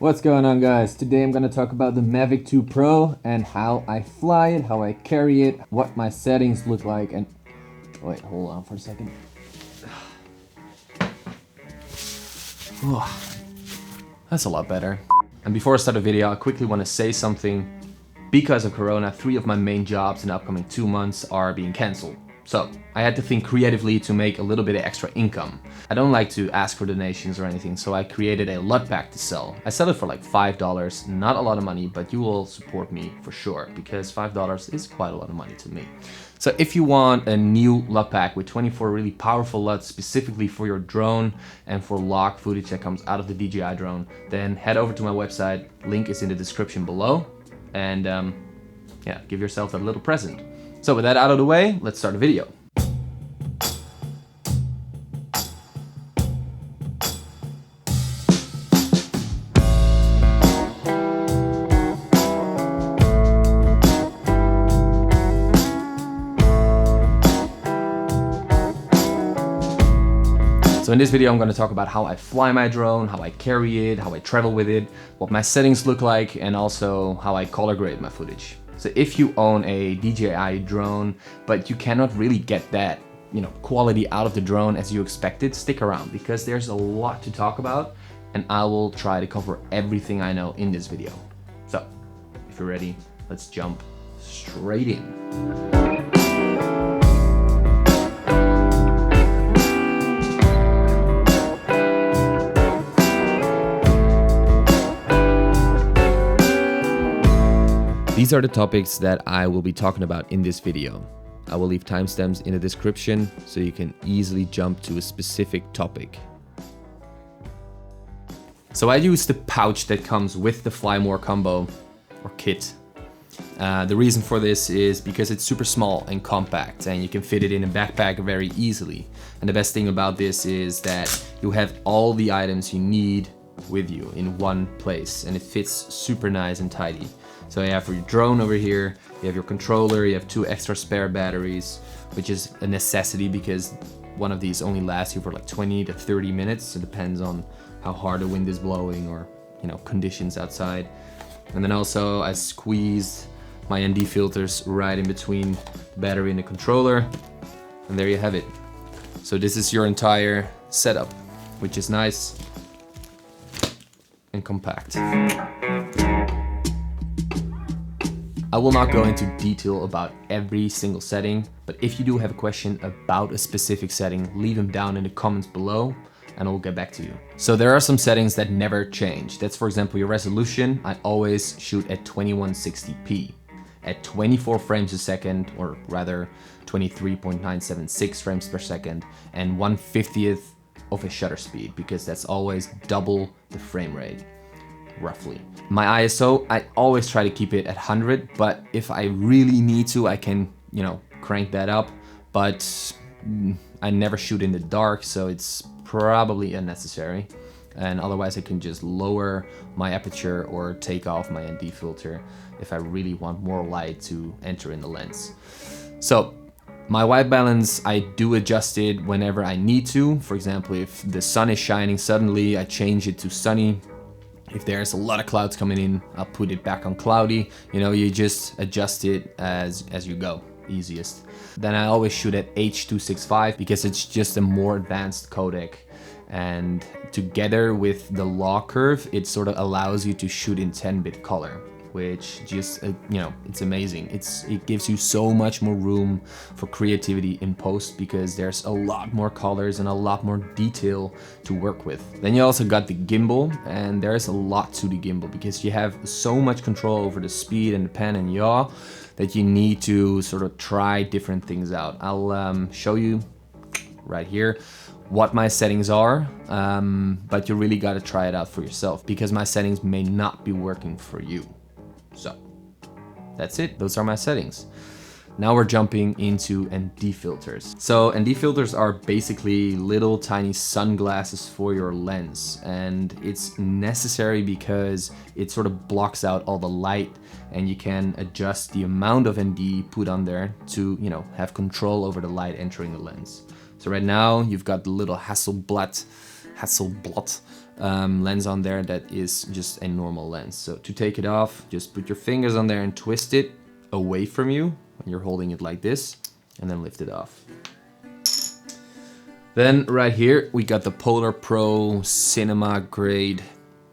What's going on, guys? Today I'm going to talk about the Mavic 2 Pro and how I fly it, how I carry it, what my settings look like, and wait, hold on for a second. That's a lot better. And before I start the video, I quickly want to say something. Because of Corona, 3 of my main jobs in the upcoming 2 months are being cancelled. So I had to think creatively to make a little bit of extra income. I don't like to ask for donations or anything, so I created a LUT pack to sell. I sell it for like $5, not a lot of money, but you will support me for sure, because $5 is quite a lot of money to me. So if you want a new LUT pack with 24 really powerful LUTs specifically for your drone and for log footage that comes out of the DJI drone, then head over to my website, link is in the description below, and yeah, give yourself a little present. So with that out of the way, let's start the video. So in this video, I'm going to talk about how I fly my drone, how I carry it, how I travel with it, what my settings look like, and also how I color grade my footage. So if you own a DJI drone, but you cannot really get that, quality out of the drone as you expected, stick around because there's a lot to talk about, and I will try to cover everything I know in this video. So if you're ready, let's jump straight in. These are the topics that I will be talking about in this video. I will leave timestamps in the description so you can easily jump to a specific topic. So I use the pouch that comes with the Fly More combo or kit. The reason for this is because it's super small and compact and you can fit it in a backpack very easily. And the best thing about this is that you have all the items you need with you in one place and it fits super nice and tidy. So you have your drone over here, you have your controller, you have 2 extra spare batteries, which is a necessity because one of these only lasts you for like 20 to 30 minutes. It depends on how hard the wind is blowing or conditions outside. And then also I squeezed my ND filters right in between the battery and the controller. And there you have it. So this is your entire setup, which is nice and compact. I will not go into detail about every single setting, but if you do have a question about a specific setting, leave them down in the comments below and I'll get back to you. So there are some settings that never change. That's, for example, your resolution. I always shoot at 2160p at 24 frames a second, or rather 23.976 frames per second, and 1/50th of a shutter speed, because that's always double the frame rate. Roughly. My ISO, I always try to keep it at 100, but if I really need to, I can, crank that up, but I never shoot in the dark, so it's probably unnecessary. And otherwise I can just lower my aperture or take off my ND filter if I really want more light to enter in the lens. So my white balance, I do adjust it whenever I need to. For example, if the sun is shining suddenly, I change it to sunny. If there's a lot of clouds coming in, I'll put it back on cloudy. You just adjust it as you go, easiest. Then I always shoot at H.265 because it's just a more advanced codec. And together with the log curve, it sort of allows you to shoot in 10-bit color, which just, it's amazing. It gives you so much more room for creativity in post because there's a lot more colors and a lot more detail to work with. Then you also got the gimbal, and there's a lot to the gimbal because you have so much control over the speed and the pan and yaw that you need to sort of try different things out. I'll show you right here what my settings are, but you really got to try it out for yourself because my settings may not be working for you. So that's it. Those are my settings. Now we're jumping into ND filters. So ND filters are basically little tiny sunglasses for your lens, and it's necessary because it sort of blocks out all the light, and you can adjust the amount of ND put on there to, have control over the light entering the lens. So right now you've got the little Hasselblad lens on there that is just a normal lens. So to take it off, just put your fingers on there and twist it away from you when you're holding it like this, and then lift it off. Then right here we got the Polar Pro Cinema Grade,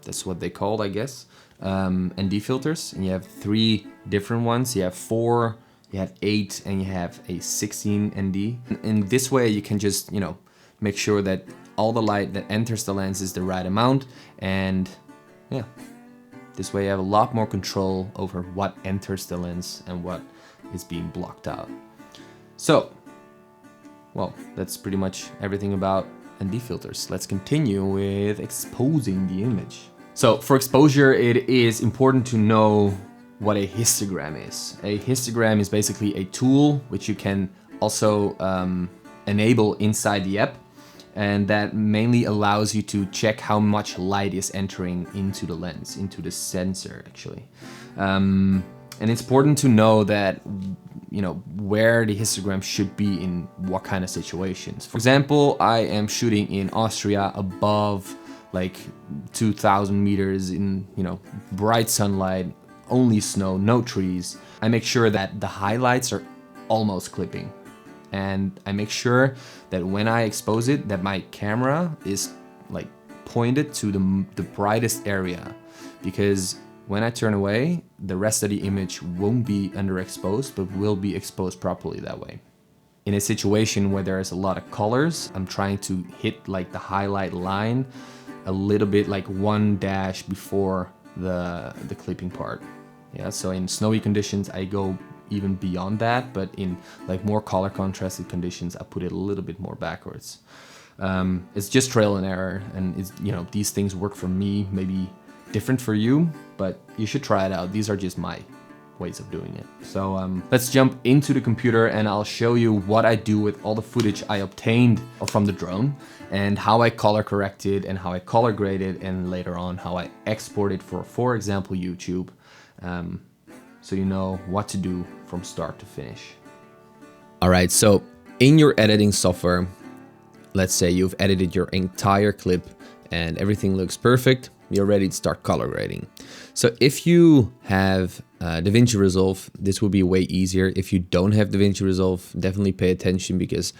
that's what they called, I guess, ND filters, and you have 3 different ones. You have 4, you have 8, and you have a 16 ND. In this way you can just, you know, make sure that all the light that enters the lens is the right amount, and yeah, this way you have a lot more control over what enters the lens and what is being blocked out. So, well, that's pretty much everything about ND filters. Let's continue with exposing the image. So for exposure, it is important to know what a histogram is. A histogram is basically a tool which you can also enable inside the app, and that mainly allows you to check how much light is entering into the lens, into the sensor actually. And it's important to know that, you know, where the histogram should be in what kind of situations. For example, I am shooting in Austria above like 2,000 meters in, you know, bright sunlight, only snow, no trees. I make sure that the highlights are almost clipping. And I make sure that when I expose it, that my camera is like pointed to the brightest area, because when I turn away, the rest of the image won't be underexposed, but will be exposed properly that way. In a situation where there is a lot of colors, I'm trying to hit like the highlight line a little bit, like 1 dash before the clipping part. Yeah, so in snowy conditions, I go even beyond that, but in like more color contrasted conditions, I put it a little bit more backwards. It's just trial and error, and it's, you know, these things work for me, maybe different for you, but you should try it out. These are just my ways of doing it. So let's jump into the computer and I'll show you what I do with all the footage I obtained from the drone, and how I color corrected and how I color graded, and later on how I export it for example, YouTube. So you know what to do from start to finish. All right, so in your editing software, let's say you've edited your entire clip and everything looks perfect, you're ready to start color grading. So if you have DaVinci Resolve, this will be way easier. If you don't have DaVinci Resolve, definitely pay attention because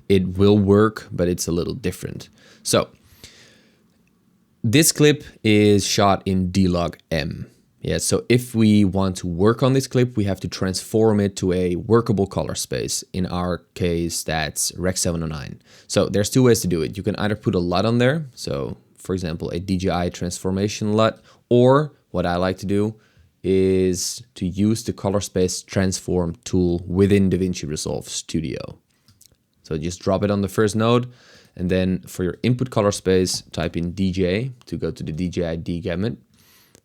it will work, but it's a little different. So this clip is shot in D-Log M. Yeah, so if we want to work on this clip, we have to transform it to a workable color space. In our case, that's Rec. 709. So there's 2 ways to do it. You can either put a LUT on there, so for example, a DJI transformation LUT, or what I like to do is to use the color space transform tool within DaVinci Resolve Studio. So just drop it on the first node, and then for your input color space, type in DJ to go to the DJI D gamut.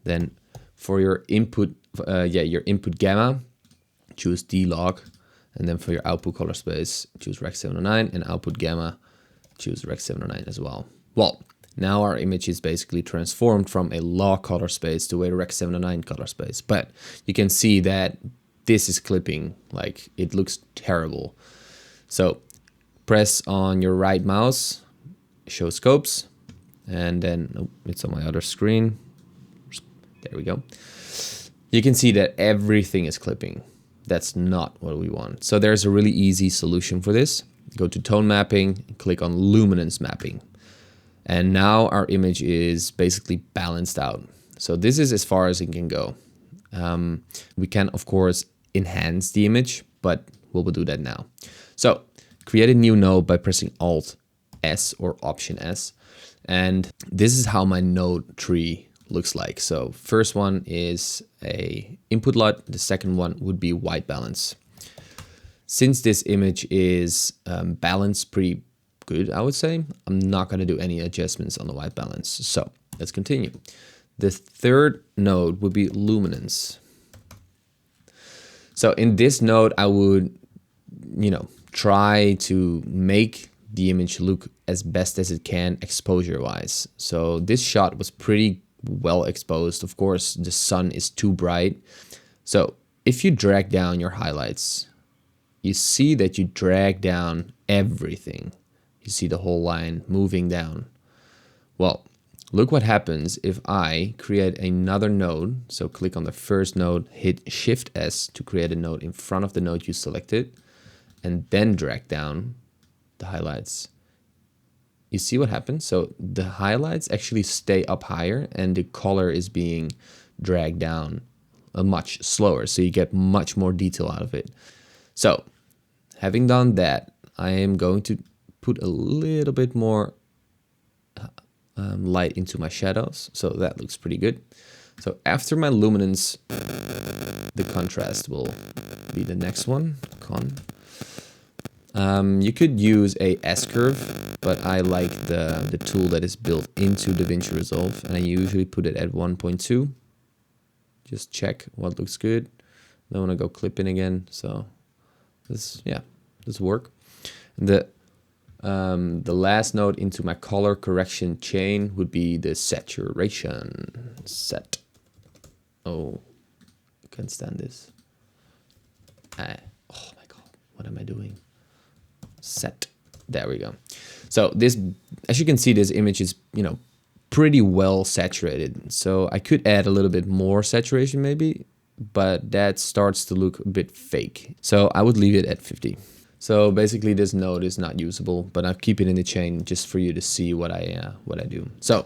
Then for your input, your input gamma, choose D-Log, and then for your output color space, choose Rec. 709, and output gamma, choose Rec. 709 as well. Well, now our image is basically transformed from a log color space to a Rec. 709 color space, but you can see that this is clipping, like it looks terrible. So press on your right mouse, show scopes, and then oh, it's on my other screen. There we go. You can see that everything is clipping. That's not what we want. So there's a really easy solution for this. Go to tone mapping, and click on luminance mapping. And now our image is basically balanced out. So this is as far as it can go. We can, of course, enhance the image, but we'll do that now. So create a new node by pressing Alt S or Option S. And this is how my node tree looks like. So first one is a input LUT, the second one would be white balance. Since this image is balanced pretty good, I would say, I'm not going to do any adjustments on the white balance. So let's continue. The third node would be luminance. So in this node, I would, try to make the image look as best as it can exposure wise. So this shot was pretty well exposed. Of course, the sun is too bright. So if you drag down your highlights, you see that you drag down everything. You see the whole line moving down. Well, look what happens if I create another node. So click on the first node, hit Shift S to create a node in front of the node you selected, and then drag down the highlights. You see what happens? So the highlights actually stay up higher and the color is being dragged down much slower. So you get much more detail out of it. So having done that, I am going to put a little bit more light into my shadows. So that looks pretty good. So after my luminance, the contrast will be the next one. You could use a S-curve, but I like the tool that is built into DaVinci Resolve, and I usually put it at 1.2. Just check what looks good. Don't want to go clipping again, so this work. And the last node into my color correction chain would be the saturation set. Oh, I can't stand this. Oh my god, what am I doing? Set. There we go. So this, as you can see, this image is, pretty well saturated. So I could add a little bit more saturation maybe, but that starts to look a bit fake. So I would leave it at 50. So basically this node is not usable, but I'll keep it in the chain just for you to see what I do. So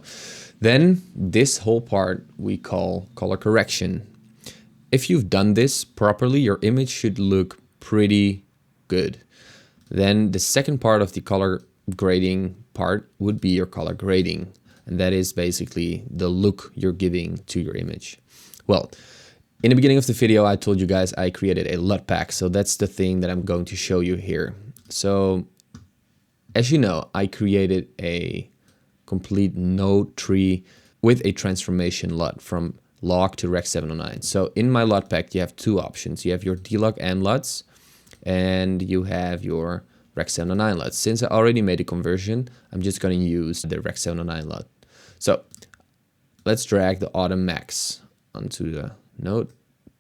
then this whole part we call color correction. If you've done this properly, your image should look pretty good. Then the second part of the color grading part would be your color grading. And that is basically the look you're giving to your image. Well, in the beginning of the video, I told you guys I created a LUT pack. So that's the thing that I'm going to show you here. So as you know, I created a complete node tree with a transformation LUT from log to Rec 709. So in my LUT pack, you have two options. You have your D-Log and LUTs, and you have your Rec 709 LUT. Since I already made a conversion, I'm just going to use the Rec 709 LUT. So let's drag the Autumn Max onto the node.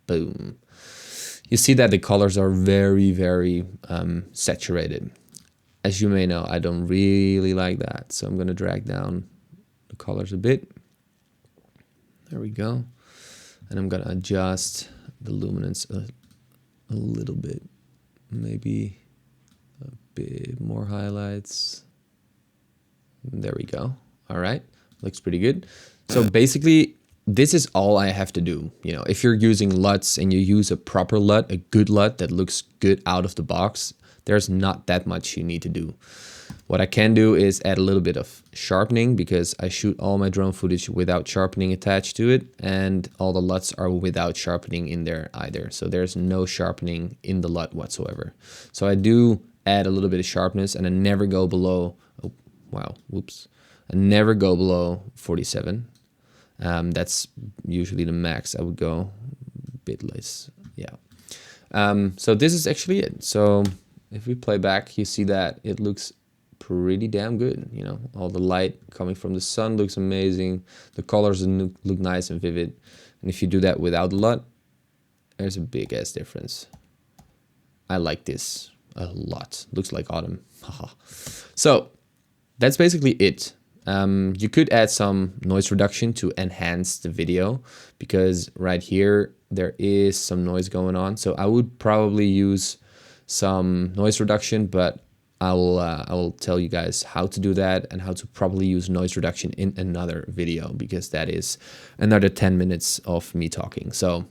Boom. You see that the colors are very, very saturated. As you may know, I don't really like that. So I'm going to drag down the colors a bit. There we go. And I'm going to adjust the luminance a little bit. Maybe a bit more highlights. There we go. All right, looks pretty good. So basically, this is all I have to do. If you're using LUTs and you use a proper LUT, a good LUT that looks good out of the box, there's not that much you need to do. What I can do is add a little bit of sharpening because I shoot all my drone footage without sharpening attached to it, and all the LUTs are without sharpening in there either. So there's no sharpening in the LUT whatsoever. So I do add a little bit of sharpness, and I never go below, I never go below 47. That's usually the max. I would go a bit less, yeah. So this is actually it. So if we play back, you see that it looks pretty damn good. All the light coming from the sun looks amazing. The colors look nice and vivid. And if you do that without the LUT, there's a big ass difference. I like this a lot. Looks like autumn. So that's basically it. You could add some noise reduction to enhance the video, because right here there is some noise going on. So I would probably use some noise reduction, but I will tell you guys how to do that and how to properly use noise reduction in another video, because that is another 10 minutes of me talking. So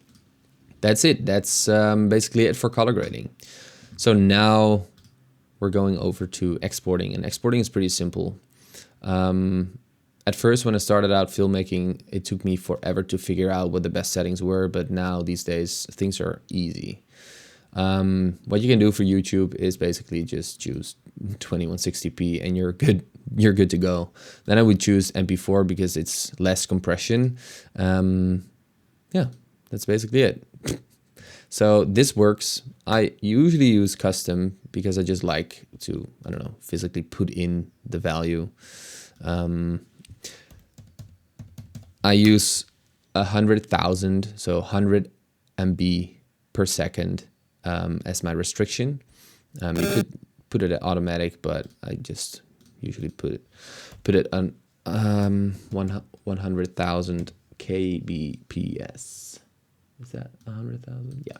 that's it. That's basically it for color grading. So now we're going over to exporting, and exporting is pretty simple. At first, when I started out filmmaking, it took me forever to figure out what the best settings were, but now these days things are easy. What you can do for YouTube is basically just choose 2160p and you're good to go. Then I would choose MP4 because it's less compression. Yeah, that's basically it. So this works. I usually use custom because I just like to, physically put in the value. I use 100,000, so 100 MB per second as my restriction. You could put it at automatic, but I just usually put it on 100,000 kbps. Is that 100,000? Yeah.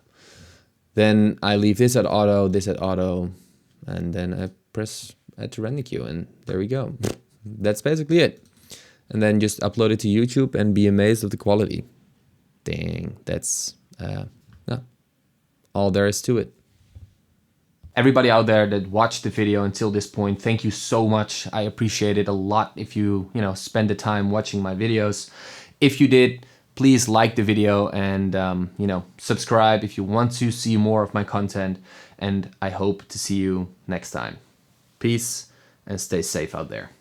Then I leave this at auto, and then I press add to render queue, and there we go. That's basically it. And then just upload it to YouTube and be amazed at the quality. Dang, that's all there is to it. Everybody out there that watched the video until this point, thank you so much. I appreciate it a lot if you spend the time watching my videos. If you did, please like the video and subscribe if you want to see more of my content. And I hope to see you next time. Peace and stay safe out there.